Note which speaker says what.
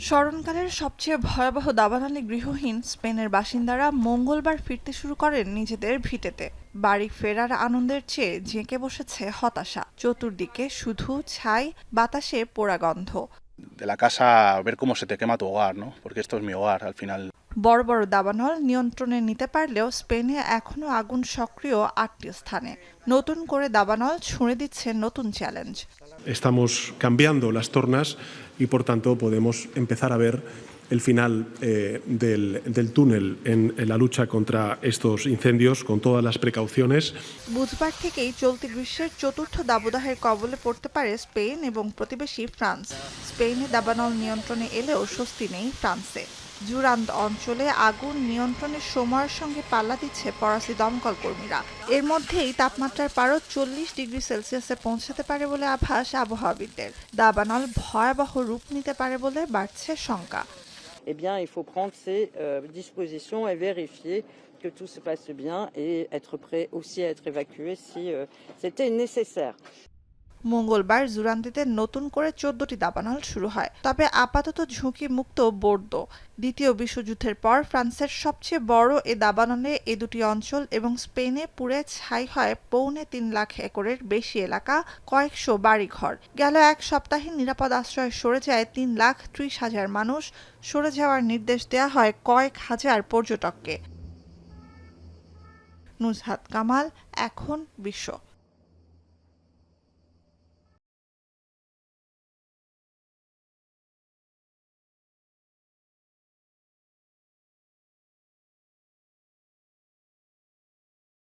Speaker 1: স্মরণকালের সবচেয়ে ভয়াবহ দাবানলে গৃহহীন স্পেনের বাসিন্দারা মঙ্গলবার ফিরতে শুরু করেন নিজেদের ভিটেতে। বাড়ি ফেরার আনন্দের চেয়ে জেঁকে বসেছে হতাশা। চতুর্দিকে শুধু ছাই, বাতাসে পোড়া গন্ধ।
Speaker 2: De la casa, ver cómo se te quema tu hogar, ¿no? Porque esto es mi hogar al final.
Speaker 1: বড় বড় দাবানল নিয়ন্ত্রণে নিতে পারলেও স্পেনে এখনও আগুন সক্রিয় ৮টি স্থানে। নতুন করে দাবানল ছুঁড়ে দিচ্ছে নতুন challenge.
Speaker 3: Estamos cambiando las tornas y por tanto podemos empezar a ver el final del túnel en la lucha contra estos incendios con todas las precauciones.
Speaker 1: বুধবার থেকেই চলতি গ্রীষ্মের চতুর্থ দাবদাহের কবলে পড়তে পারে স্পেন এবং প্রতিবেশী ফ্রান্স। স্পেনে দাবানল নিয়ন্ত্রণে এলেও স্বস্তি নেই ফ্রান্সে। জুরান্দ অঞ্চলে আগুন নিয়ন্ত্রণের সময়ের সঙ্গে পাল্লা দিচ্ছে ফরাসি দমকল কর্মীরা। এর মধ্যেই তাপমাত্রার পারদ ৪০ ডিগ্রি সেলসিয়াসে পৌঁছাতে পারে বলে আভাস আবহাওয়াবিদদের। দাবানল ভয়াবহ রূপ নিতে পারে বলে বাড়ছে শঙ্কা।
Speaker 4: Eh bien, il faut prendre ses dispositions et vérifier que tout se passe bien et être prêt aussi à être évacué si c'était nécessaire.
Speaker 1: মঙ্গলবার জুরান্দিতে নতুন করে ১৪টি দাবানল শুরু হয়, তবে আপাতত ঝুঁকি মুক্ত বোর্দো। দ্বিতীয় বিশ্বযুদ্ধের পর ফ্রান্সের সবচেয়ে বড় এ দাবানলে এ দুটি অঞ্চল এবং স্পেনে পুড়ে ছাই হয় ৩.৫ লাখ একরের বেশি এলাকা, কয়েকশো বাড়িঘর। গেল এক সপ্তাহে নিরাপদ আশ্রয়ে সরে যায় ৩,৩০,০০০ মানুষ। সরে যাওয়ার নির্দেশ দেয়া হয় কয়েক হাজার পর্যটককে। নুজহাত কামাল, এখন বিশ্ব।